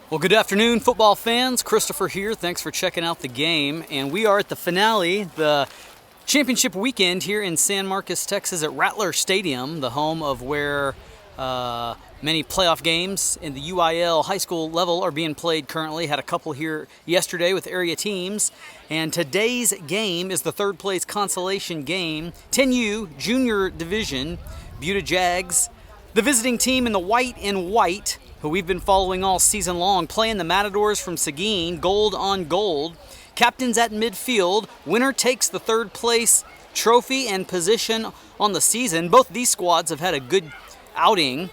Well, good afternoon, football fans. Christopher here. Thanks for checking out the game. And we are at the finale, the championship weekend here in San Marcos, Texas at Rattler Stadium, the home of where many playoff games in the UIL high school level are being played currently. Had a couple here yesterday with area teams. And today's game is the third place consolation game. 10U Junior Division, Buda Jags, the visiting team in the white and white, who we've been following all season long, playing the Matadors from Seguin, gold on gold. Captains at midfield. Winner takes the third place trophy and position on the season. Both these squads have had a good outing,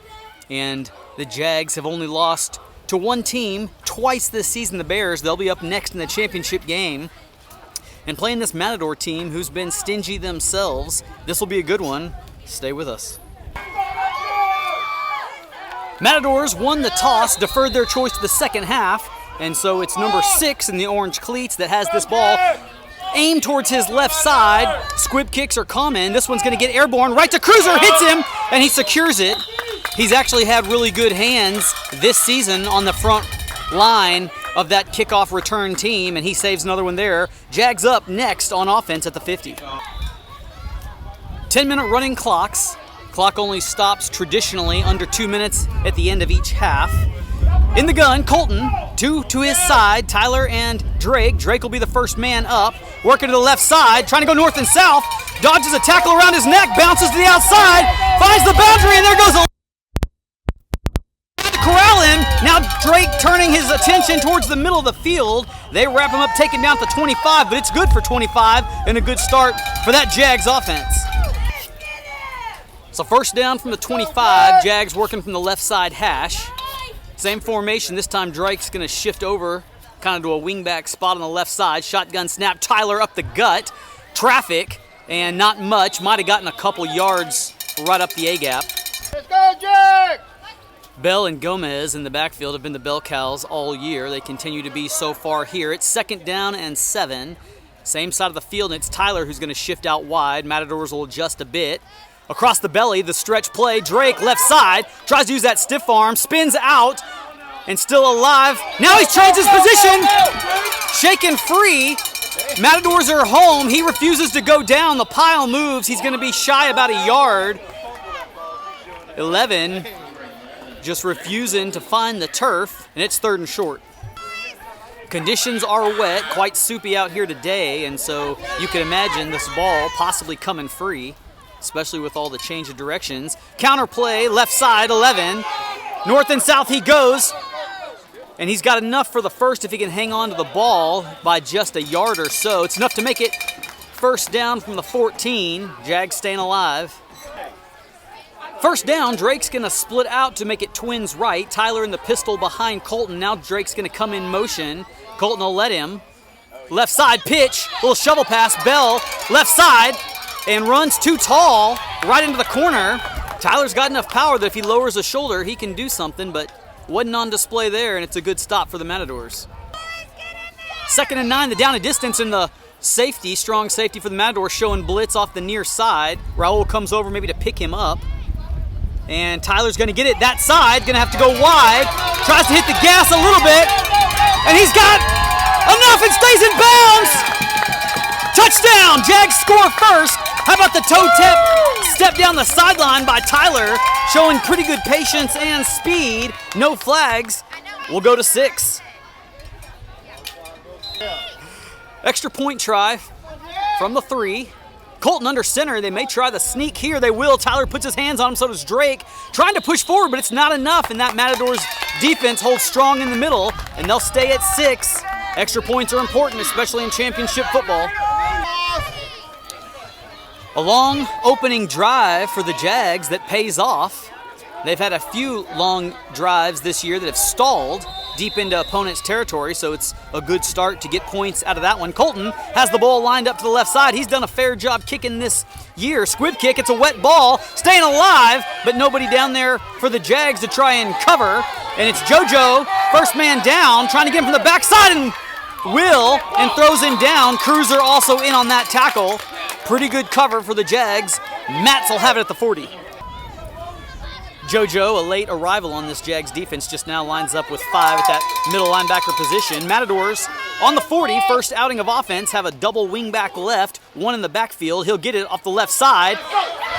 and the Jags have only lost to one team twice this season, the Bears. They'll be up next in the championship game. And playing this Matador team who's been stingy themselves. This will be a good one. Stay with us. Matadors won the toss, deferred their choice to the second half, and so it's number 6 in the orange cleats that has this ball aimed towards his left side. Squib kicks are common. This one's going to get airborne right to Cruiser, hits him, and he secures it. He's actually had really good hands this season on the front line of that kickoff return team, and he saves another one there. Jags up next on offense at the 50. 10-minute running clocks. Clock only stops traditionally under 2 minutes at the end of each half. In the gun, Colton, 2 to his side, Tyler and Drake. Drake will be the first man up, working to the left side, trying to go north and south, dodges a tackle around his neck, bounces to the outside, finds the boundary, and there goes a corral him. Now Drake turning his attention towards the middle of the field. They wrap him up, take him down to 25, but it's good for 25 and a good start for that Jags offense. So first down from the 25, Jags working from the left side hash. Same formation, this time Drake's gonna shift over kind of to a wingback spot on the left side. Shotgun snap, Tyler up the gut. Traffic, and not much. Might have gotten a couple yards right up the A-gap. Let's go, Jake! Bell and Gomez in the backfield have been the bell cows all year. They continue to be so far here. It's second down and 7. Same side of the field, and it's Tyler who's gonna shift out wide. Matadors will adjust a bit. Across the belly, the stretch play. Drake, left side, tries to use that stiff arm, spins out, and still alive. Now he's changed his position. Shaken free. Matadors are home. He refuses to go down. The pile moves. He's going to be shy about a yard. 11 just refusing to find the turf, and it's third and short. Conditions are wet, quite soupy out here today, and so you can imagine this ball possibly coming free, especially with all the change of directions. Counter play, left side, 11. North and south he goes. And he's got enough for the first if he can hang on to the ball by just a yard or so. It's enough to make it first down from the 14. Jags staying alive. First down, Drake's going to split out to make it twins right. Tyler in the pistol behind Colton. Now Drake's going to come in motion. Colton will let him. Left side pitch, little shovel pass. Bell, left side. And runs too tall, right into the corner. Tyler's got enough power that if he lowers a shoulder, he can do something, but wasn't on display there, and it's a good stop for the Matadors. Second and 9, the down and distance, and the safety, strong safety for the Matadors, showing blitz off the near side. Raul comes over maybe to pick him up. And Tyler's going to get it that side, going to have to go wide. Tries to hit the gas a little bit, and he's got enough and stays in bounds. Touchdown! Jags score first. How about the toe tap step down the sideline by Tyler, showing pretty good patience and speed. No flags. We'll go to 6. Extra point try from the 3. Colton under center. They may try the sneak here. They will. Tyler puts his hands on him, so does Drake. Trying to push forward, but it's not enough, and that Matadors defense holds strong in the middle, and they'll stay at 6. Extra points are important, especially in championship football. A long opening drive for the Jags that pays off. They've had a few long drives this year that have stalled deep into opponent's territory, so it's a good start to get points out of that one. Colton has the ball lined up to the left side. He's done a fair job kicking this year. Squib kick, it's a wet ball, staying alive, but nobody down there for the Jags to try and cover. And it's JoJo, first man down, trying to get him from the backside, and and throws him down. Cruiser also in on that tackle. Pretty good cover for the Jags. Matz will have it at the 40. JoJo, a late arrival on this Jags defense, just now lines up with 5 at that middle linebacker position. Matadors on the 40, first outing of offense, have a double wingback left, one in the backfield. He'll get it off the left side.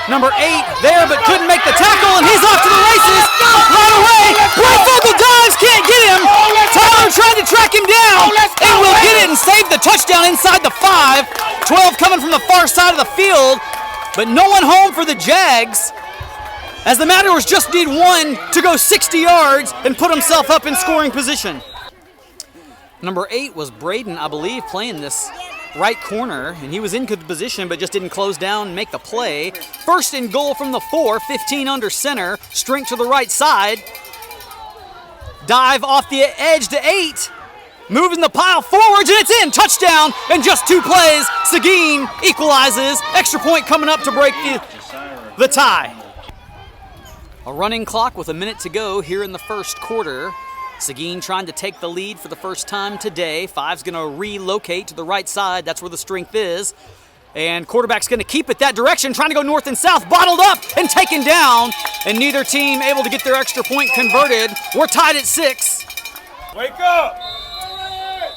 Number 8 there, but couldn't make the tackle, and he's off to the races right away. Brayfogle dives, can't get him. Tyler tried to track him down, and will get it and save the touchdown inside the 5. 12 coming from the far side of the field, but no one home for the Jags, as the Matadors just need one to go 60 yards and put himself up in scoring position. Number 8 was Braden, I believe, playing this right corner, and he was in good position but just didn't close down and make the play. First and goal from the 4, 15 under center, strength to the right side. Dive off the edge to 8, moving the pile forwards, and it's in, touchdown, and just 2 plays. Seguin equalizes, extra point coming up to break the tie. A running clock with a minute to go here in the first quarter. Seguin trying to take the lead for the first time today. 5's going to relocate to the right side. That's where the strength is. And quarterback's going to keep it that direction, trying to go north and south, bottled up and taken down. And neither team able to get their extra point converted. We're tied at 6. Wake up!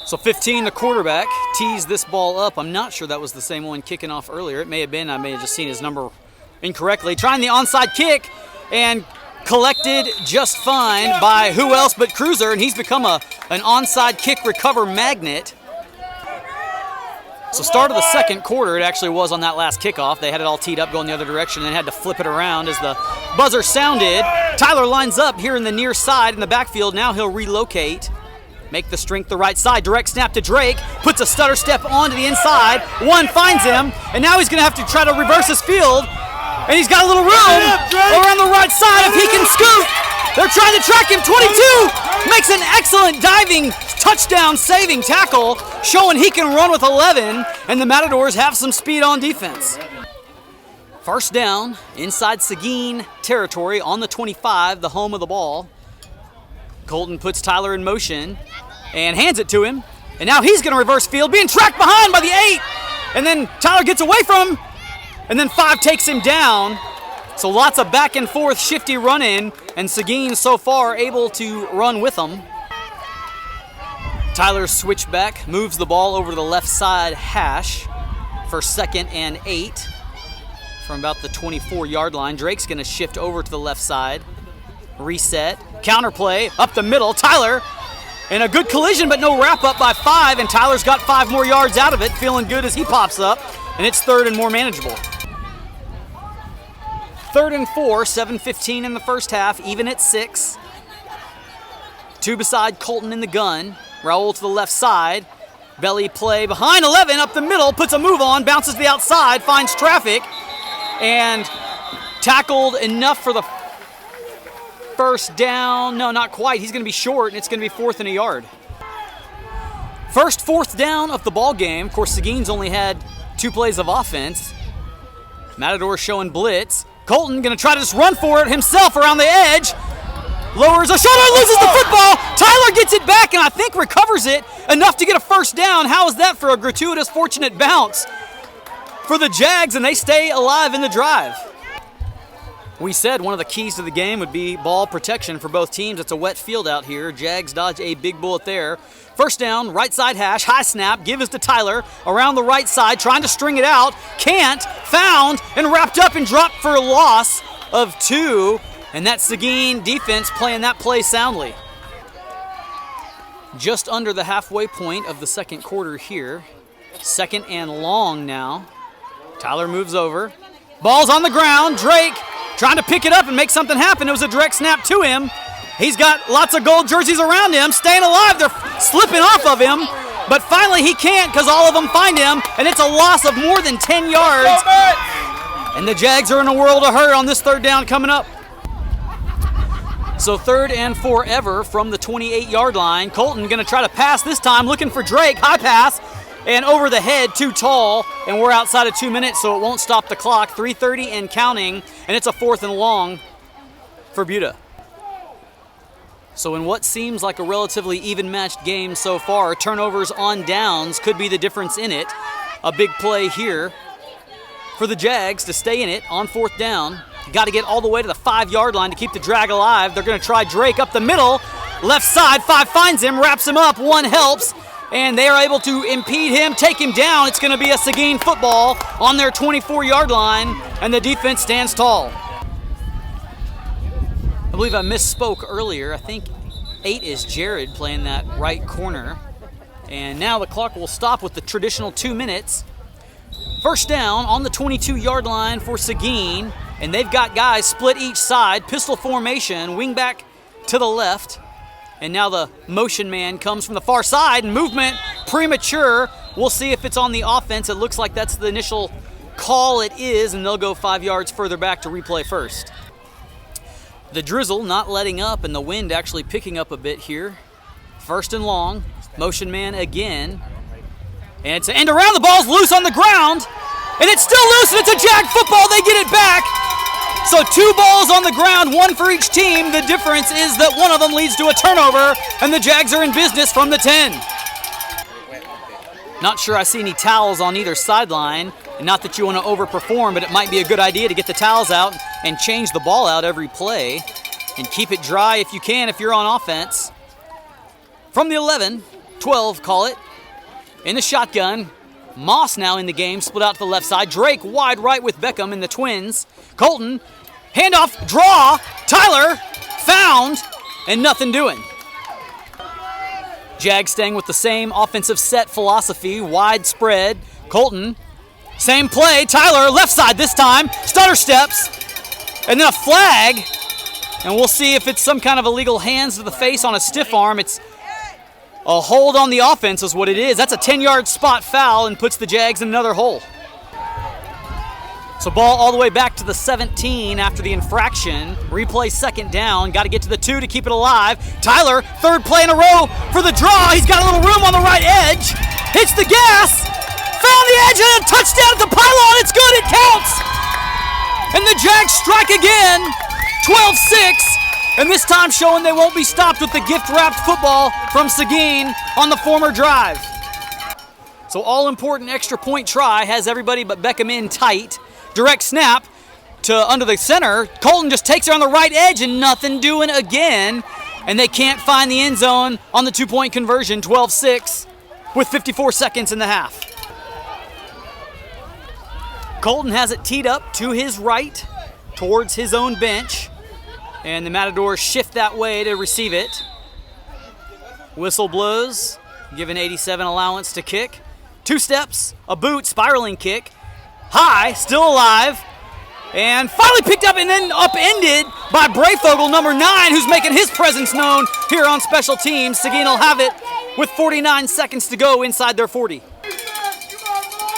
So 15, the quarterback, tees this ball up. I'm not sure that was the same one kicking off earlier. It may have been. I may have just seen his number incorrectly. Trying the onside kick, and collected just fine by who else but Cruiser, and he's become an onside kick recover magnet. So start of the second quarter, it actually was on that last kickoff. They had it all teed up going the other direction and had to flip it around as the buzzer sounded. Tyler lines up here in the near side in the backfield. Now he'll relocate, make the strength the right side. Direct snap to Drake, puts a stutter step onto the inside. One finds him, and now he's going to have to try to reverse his field. And he's got a little room around the right side if he can scoot. They're trying to track him. 22 makes an excellent diving touchdown saving tackle, showing he can run with 11, and the Matadors have some speed on defense. First down, inside Seguin territory on the 25, the home of the ball. Colton puts Tyler in motion and hands it to him, and now he's going to reverse field, being tracked behind by the 8, and then Tyler gets away from him, and then 5 takes him down. So lots of back and forth shifty run-in, and Seguin so far able to run with them. Tyler's switchback moves the ball over to the left side hash for 2nd and 8 from about the 24-yard line. Drake's going to shift over to the left side. Reset, counterplay, up the middle. Tyler in a good collision, but no wrap-up by 5, and Tyler's got 5 more yards out of it, feeling good as he pops up, and it's 3rd and more manageable. 3rd and 4, 7:15 in the first half, even at 6. 2 beside Colton in the gun. Raul to the left side. Belly play behind 11, up the middle, puts a move on, bounces to the outside, finds traffic, and tackled enough for the first down. No, not quite. He's going to be short, and it's going to be 4th and a yard. First 4th down of the ball game. Of course, Seguin's only had 2 plays of offense. Matador showing blitz. Colton going to try to just run for it himself around the edge. Lowers a shoulder, loses the football. Tyler gets it back and I think recovers it enough to get a first down. How is that for a gratuitous, fortunate bounce for the Jags, and they stay alive in the drive? We said one of the keys to the game would be ball protection for both teams. It's a wet field out here. Jags dodge a big bullet there. First down, right side hash, high snap, give is to Tyler, around the right side, trying to string it out, can't, found, and wrapped up and dropped for a loss of 2, and that Seguin defense playing that play soundly. Just under the halfway point of the second quarter here. 2nd and long now. Tyler moves over. Ball's on the ground. Drake trying to pick it up and make something happen. It was a direct snap to him. He's got lots of gold jerseys around him, staying alive. They're slipping off of him, but finally he can't because all of them find him, and it's a loss of more than 10 yards. And the Jags are in a world of hurt on this 3rd down coming up. So 3rd and forever from the 28-yard line. Colton going to try to pass this time, looking for Drake. High pass, and over the head, too tall, and we're outside of 2 minutes, so it won't stop the clock. 3:30 and counting, and it's a 4th and long for Buda. So in what seems like a relatively even-matched game so far, turnovers on downs could be the difference in it. A big play here for the Jags to stay in it on 4th down. Got to get all the way to the 5-yard line to keep the drag alive. They're going to try Drake up the middle. Left side, 5 finds him, wraps him up, 1 helps, and they are able to impede him, take him down. It's going to be a Seguin football on their 24-yard line, and the defense stands tall. I believe I misspoke earlier. I think 8 is Jared playing that right corner. And now the clock will stop with the traditional 2 minutes. First down on the 22-yard line for Seguin, and they've got guys split each side, pistol formation, wing back to the left. And now the motion man comes from the far side, and movement premature. We'll see if it's on the offense. It looks like that's the initial call. It is, and they'll go 5 yards further back to replay first. The drizzle not letting up, and the wind actually picking up a bit here. First and long, motion man again. And it's an end around, the ball's loose on the ground, and it's still loose, and it's a Jag football. They get it back. So 2 balls on the ground, 1 for each team. The difference is that one of them leads to a turnover, and the Jags are in business from the 10. Not sure I see any towels on either sideline, and not that you want to overperform, but it might be a good idea to get the towels out and change the ball out every play and keep it dry if you can if you're on offense. From the 11, 12 call it, in the shotgun. Moss now in the game, split out to the left side. Drake wide right with Beckham and the twins. Colton, handoff, draw. Tyler, found, and nothing doing. Jags staying with the same offensive set philosophy, wide spread. Colton, same play. Tyler, left side this time. Stutter steps, and then a flag. And we'll see if it's some kind of illegal hands to the face on a stiff arm. It's a hold on the offense is what it is. That's a 10-yard spot foul and puts the Jags in another hole. So ball all the way back to the 17 after the infraction. Replay second down. Got to get to the 2 to keep it alive. Tyler, 3rd play in a row for the draw. He's got a little room on the right edge. Hits the gas. Found the edge and a touchdown at the pylon. It's good. It counts. And the Jags strike again. 12-6. And this time showing they won't be stopped with the gift-wrapped football from Seguin on the former drive. So all-important extra point try has everybody but Beckham in tight. Direct snap to under the center. Colton just takes it on the right edge and nothing doing again. And they can't find the end zone on the 2-point conversion, 12-6, with 54 seconds in the half. Colton has it teed up to his right towards his own bench. And the Matadors shift that way to receive it. Whistle blows, given 87 allowance to kick. 2 steps, a boot, spiraling kick. High, still alive. And finally picked up and then upended by Brayfogle, number 9, who's making his presence known here on special teams. Seguin will have it with 49 seconds to go inside their 40.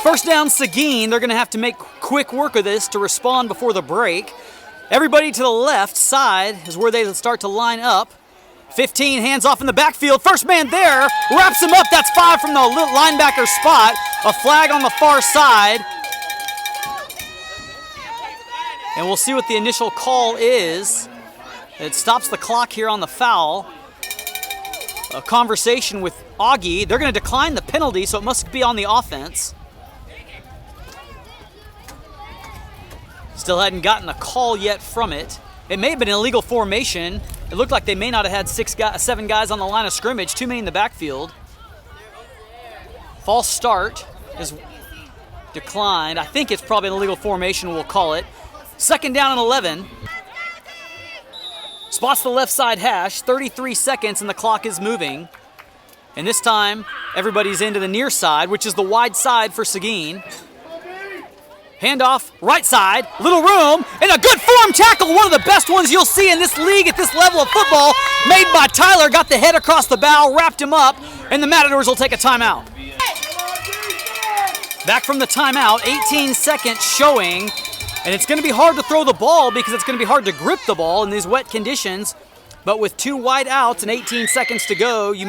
First down, Seguin. They're going to have to make quick work of this to respond before the break. Everybody to the left side is where they start to line up. 15 hands off in the backfield. First man there, wraps him up. That's 5 from the linebacker spot. A flag on the far side. And we'll see what the initial call is. It stops the clock here on the foul. A conversation with Augie. They're going to decline the penalty, so it must be on the offense. Still hadn't gotten a call yet from it. It may have been an illegal formation. It looked like they may not have had 7 guys on the line of scrimmage, too many in the backfield. False start is declined. I think it's probably an illegal formation, we'll call it. Second down and 11. Spots the left side hash, 33 seconds and the clock is moving. And this time, everybody's into the near side, which is the wide side for Seguin. Handoff, right side, little room, and a good form tackle, one of the best ones you'll see in this league at this level of football, made by Tyler, got the head across the bow, wrapped him up, and the Matadors will take a timeout. Back from the timeout, 18 seconds showing, and it's going to be hard to throw the ball because it's going to be hard to grip the ball in these wet conditions, but with 2 wide outs and 18 seconds to go, it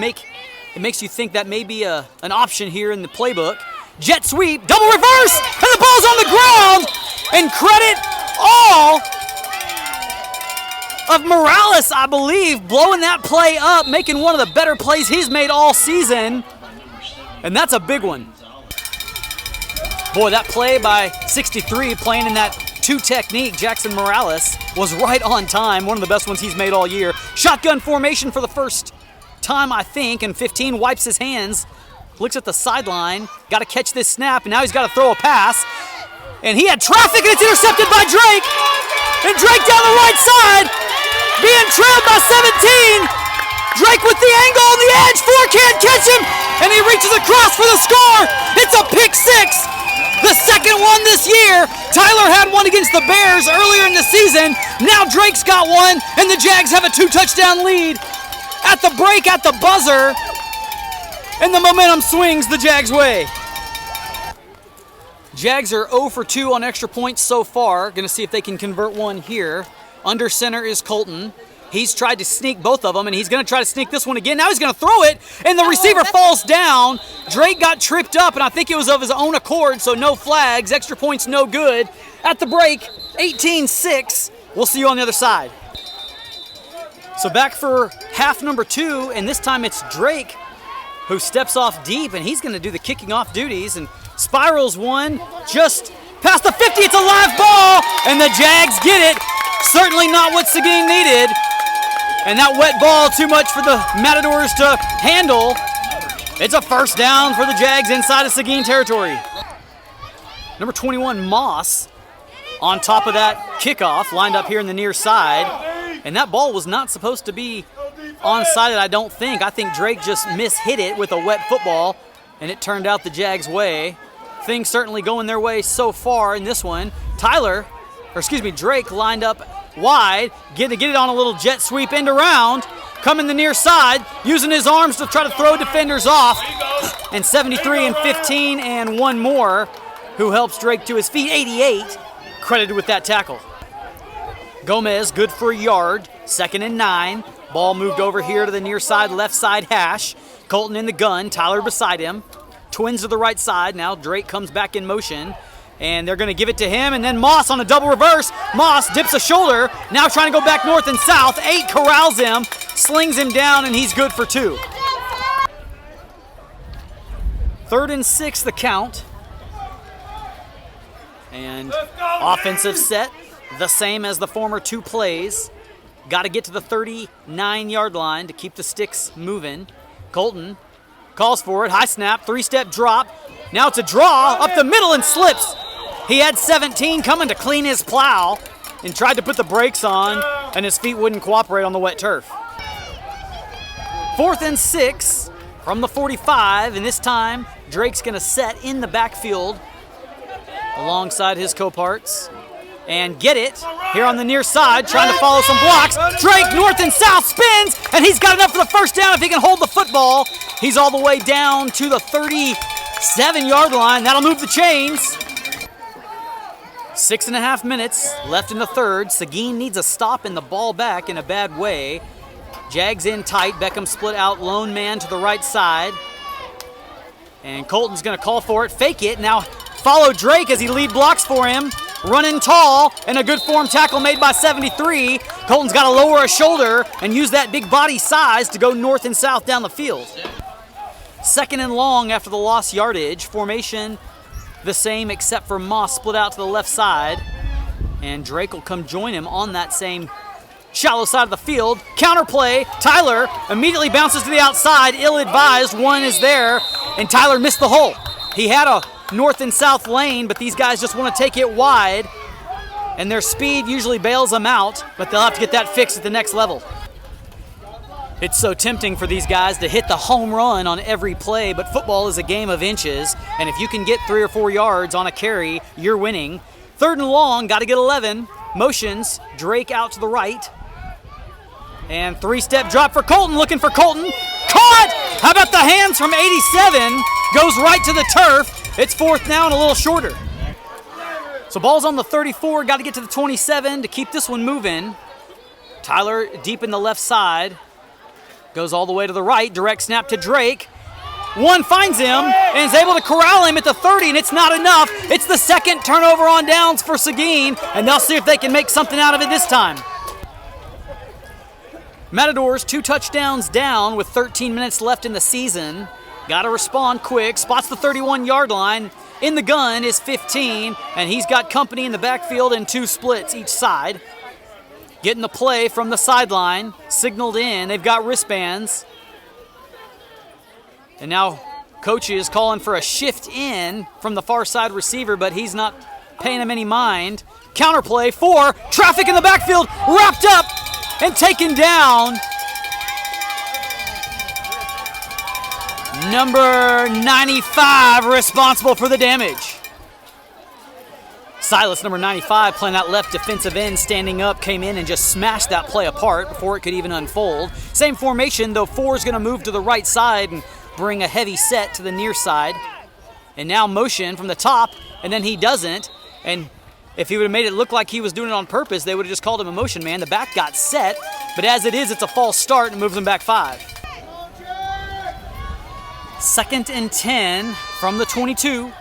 makes you think that may be an option here in the playbook. Jet sweep, double reverse, and the ball's on the ground. And credit all of Morales, I believe, blowing that play up, making one of the better plays he's made all season. And that's a big one. Boy, that play by 63, playing in that 2 technique, Jackson Morales, was right on time. One of the best ones he's made all year. Shotgun formation for the first time, I think, and 15 wipes his hands. Looks at the sideline. Got to catch this snap, and now he's got to throw a pass. And he had traffic, and it's intercepted by Drake. And Drake down the right side, being trailed by 17. Drake with the angle on the edge. 4 can't catch him, and he reaches across for the score. It's a pick 6. The second one this year. Tyler had one against the Bears earlier in the season. Now Drake's got one, and the Jags have a 2-touchdown lead. At the break, at the buzzer, and the momentum swings the Jags' way. Jags are 0 for 2 on extra points so far. Going to see if they can convert one here. Under center is Colton. He's tried to sneak both of them, and he's going to try to sneak this one again. Now he's going to throw it, and the receiver falls down. Drake got tripped up, and I think it was of his own accord, so no flags. Extra points no good. At the break, 18-6. We'll see you on the other side. So back for half number 2, and this time it's Drake who steps off deep, and he's going to do the kicking off duties, and spirals one just past the 50. It's a live ball, and the Jags get it. Certainly not what Seguin needed. And that wet ball, too much for the Matadors to handle. It's a first down for the Jags inside of Seguin territory. Number 21, Moss, on top of that kickoff, lined up here in the near side. And that ball was not supposed to be onside, I don't think. I think Drake just mishit it with a wet football, and it turned out the Jags' way. Things certainly going their way so far in this one. Drake lined up wide, get it on a little jet sweep end around, coming the near side, using his arms to try to throw defenders off. And 73 and 15 and one more, who helps Drake to his feet, 88, credited with that tackle. Gomez, good for a yard, 2nd and 9. Ball moved over here to the near side, left side hash. Colton in the gun, Tyler beside him. Twins to the right side. Now Drake comes back in motion, and they're going to give it to him, and then Moss on a double reverse. Moss dips a shoulder, now trying to go back north and south. 8 corrals him, slings him down, and he's good for 2. 3rd and 6 the count. And offensive set, the same as the former 2 plays. Got to get to the 39-yard line to keep the sticks moving. Colton calls for it, high snap, 3-step drop. Now it's a draw up the middle and slips. He had 17 coming to clean his plow and tried to put the brakes on, and his feet wouldn't cooperate on the wet turf. 4th and 6 from the 45, and this time Drake's going to set in the backfield alongside his co-parts and get it here on the near side, trying to follow some blocks. Drake north and south spins, and he's got enough for the first down if he can hold the football. He's all the way down to the 37-yard line. That'll move the chains. 6.5 minutes left in the third. Seguin needs a stop in the ball back in a bad way. Jags in tight. Beckham split out, lone man to the right side. And Colton's going to call for it, fake it. Now follow Drake as he lead blocks for him. Running tall, and a good form tackle made by 73. Colton's got to lower a shoulder and use that big body size to go north and south down the field. 2nd and long after the lost yardage. Formation the same except for Moss split out to the left side. And Drake will come join him on that same shallow side of the field. Counterplay, Tyler immediately bounces to the outside, ill-advised. One is there, and Tyler missed the hole. He had a north and south lane, but these guys just want to take it wide, and their speed usually bails them out, but they'll have to get that fixed at the next level. It's so tempting for these guys to hit the home run on every play, but football is a game of inches, and if you can get 3 or 4 yards on a carry, you're winning. 3rd and long, got to get 11. Motions, Drake out to the right. And 3-step drop for Colton, looking for Colton. Caught! How about the hands from 87? Goes right to the turf. It's 4th down, a little shorter. So ball's on the 34, got to get to the 27 to keep this one moving. Tyler deep in the left side. Goes all the way to the right, direct snap to Drake. One finds him and is able to corral him at the 30, and it's not enough. It's the 2nd turnover on downs for Seguin, and they'll see if they can make something out of it this time. Matadors 2 touchdowns down with 13 minutes left in the season. Got to respond quick. Spots the 31-yard line. In the gun is 15, and he's got company in the backfield and 2 splits each side. Getting the play from the sideline, signaled in. They've got wristbands. And now coach is calling for a shift in from the far side receiver, but he's not paying him any mind. Counterplay for traffic in the backfield, wrapped up and taken down. Number 95 responsible for the damage. Silas, number 95, playing that left defensive end, standing up, came in and just smashed that play apart before it could even unfold. Same formation, though 4 is going to move to the right side and bring a heavy set to the near side. And now motion from the top, and then he doesn't. And if he would have made it look like he was doing it on purpose, they would have just called him a motion man. The back got set, but as it is, it's a false start and moves them back 5. 2nd and 10 from the 22.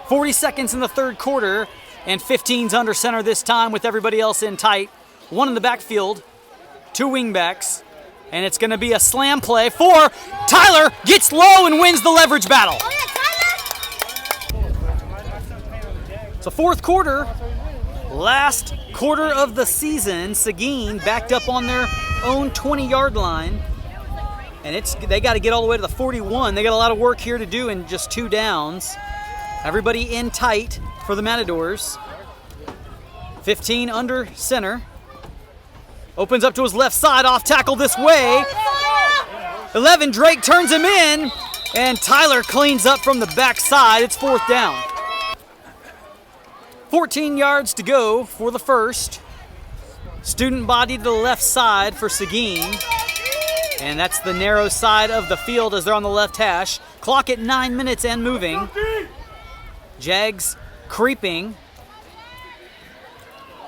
40 seconds in the third quarter, and 15's under center this time with everybody else in tight. 1 in the backfield, 2 wingbacks, and it's going to be a slam play for Tyler. Gets low and wins the leverage battle. So fourth quarter, last quarter of the season. Seguin backed up on their own 20-yard line. And they got to get all the way to the 41. They got a lot of work here to do in just 2 downs. Everybody in tight for the Matadors. 15 under center. Opens up to his left side, off tackle this way. 11, Drake turns him in, and Tyler cleans up from the backside. It's 4th down. 14 yards to go for the first. Student body to the left side for Seguin. And that's the narrow side of the field as they're on the left hash. Clock at 9 minutes and moving. Jags creeping.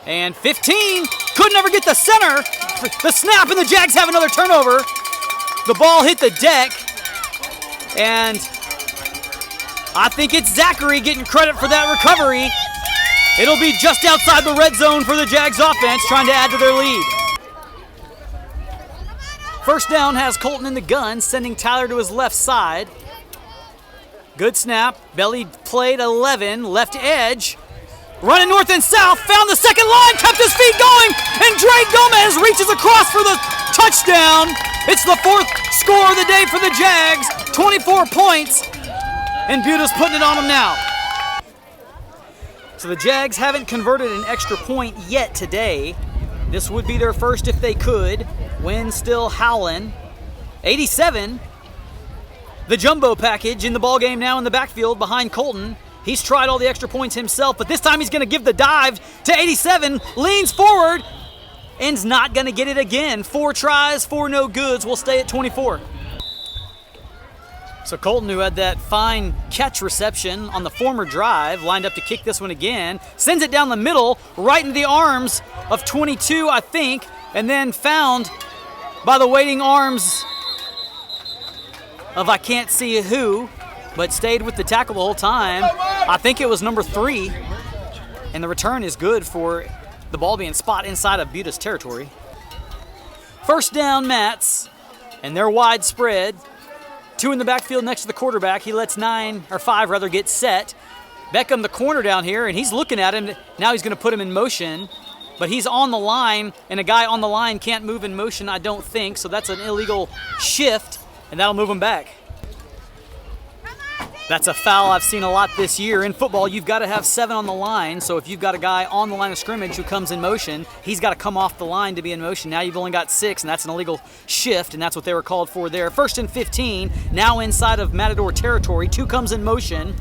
And 15 could never get the center. The snap, and the Jags have another turnover. The ball hit the deck. And I think it's Zachary getting credit for that recovery. It'll be just outside the red zone for the Jags offense, trying to add to their lead. First down has Colton in the gun, sending Tyler to his left side. Good snap. Belly played 11, left edge. Running north and south, found the second line, kept his feet going, and Drake Gomez reaches across for the touchdown. It's the 4th score of the day for the Jags, 24 points, and Buda's putting it on them now. So the Jags haven't converted an extra point yet today. This would be their first if they could. Wind still howling. 87, the jumbo package in the ballgame now in the backfield behind Colton. He's tried all the extra points himself, but this time he's going to give the dive to 87, leans forward, and's not going to get it again. 4 tries, 4 no goods. We'll stay at 24. So Colton, who had that fine catch reception on the former drive, lined up to kick this one again, sends it down the middle, right into the arms of 22, I think, and then found by the waiting arms of I can't see who, but stayed with the tackle the whole time. I think it was number 3, and the return is good for the ball being spot inside of Buda's territory. First down, Mats, and they're widespread. 2 in the backfield next to the quarterback. He lets 5 get set. Beckham, the corner down here, and he's looking at him. Now he's going to put him in motion, but he's on the line, and a guy on the line can't move in motion, I don't think, so that's an illegal shift, and that'll move him back. That's a foul I've seen a lot this year. In football, you've got to have 7 on the line, so if you've got a guy on the line of scrimmage who comes in motion, he's got to come off the line to be in motion. Now you've only got 6, and that's an illegal shift, and that's what they were called for there. 1st and 15, now inside of Matador territory. 2 comes in motion.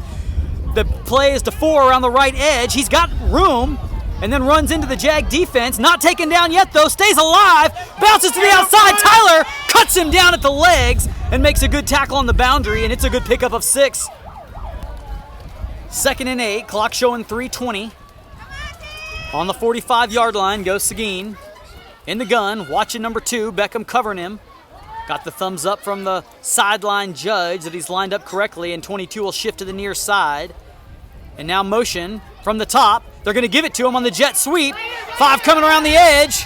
The play is to 4 around the right edge. He's got room, and then runs into the Jag defense. Not taken down yet, though. Stays alive. Bounces to the outside. Tyler cuts him down at the legs and makes a good tackle on the boundary, and it's a good pickup of 6. 2nd and 8. Clock showing 3:20. On the 45-yard line goes Seguin. In the gun, watching number 2. Beckham covering him. Got the thumbs up from the sideline judge that he's lined up correctly, and 22 will shift to the near side. And now motion from the top. They're going to give it to him on the jet sweep. 5 coming around the edge.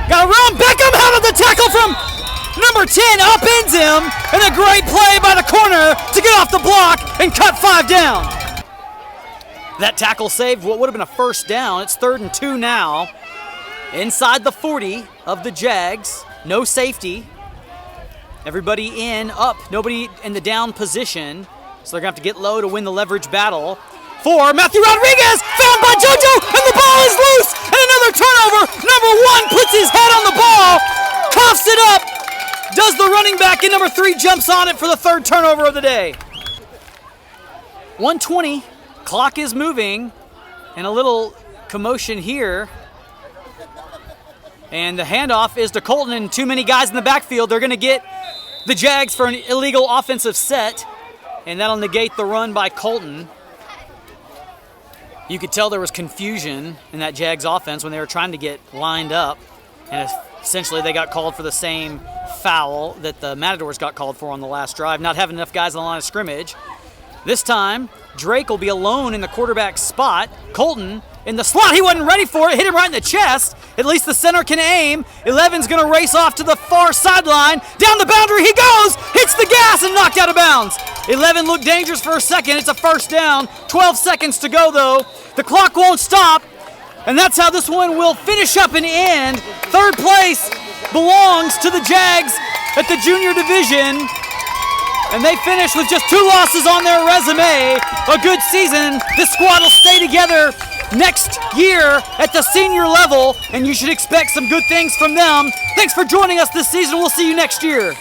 Got a run. Beckham out of the tackle from Number 10 upends him, and a great play by the corner to get off the block and cut 5 down. That tackle saved what would have been a first down. It's 3rd and 2 now. Inside the 40 of the Jags. No safety. Everybody in, up, nobody in the down position. So they're going to have to get low to win the leverage battle. For Matthew Rodriguez, found by JoJo, and the ball is loose, and another turnover. Number 1 puts his head on the ball, coughs it up, does the running back, and number 3 jumps on it for the 3rd turnover of the day. 1:20, clock is moving, and a little commotion here. And the handoff is to Colton, and too many guys in the backfield. They're going to get the Jags for an illegal offensive set, and that'll negate the run by Colton. You could tell there was confusion in that Jags offense when they were trying to get lined up, and essentially they got called for the same foul that the Matadors got called for on the last drive, not having enough guys on the line of scrimmage. This time, Drake will be alone in the quarterback spot. Colton in the slot, he wasn't ready for it, hit him right in the chest. At least the center can aim. 11's gonna race off to the far sideline. Down the boundary he goes, hits the gas and knocked out of bounds. 11 looked dangerous for a second, it's a first down. 12 seconds to go though. The clock won't stop, and that's how this one will finish up and end. 3rd place belongs to the Jags at the junior division. And they finish with just 2 losses on their resume. A good season. This squad will stay together next year at the senior level, and you should expect some good things from them. Thanks for joining us this season. We'll see you next year.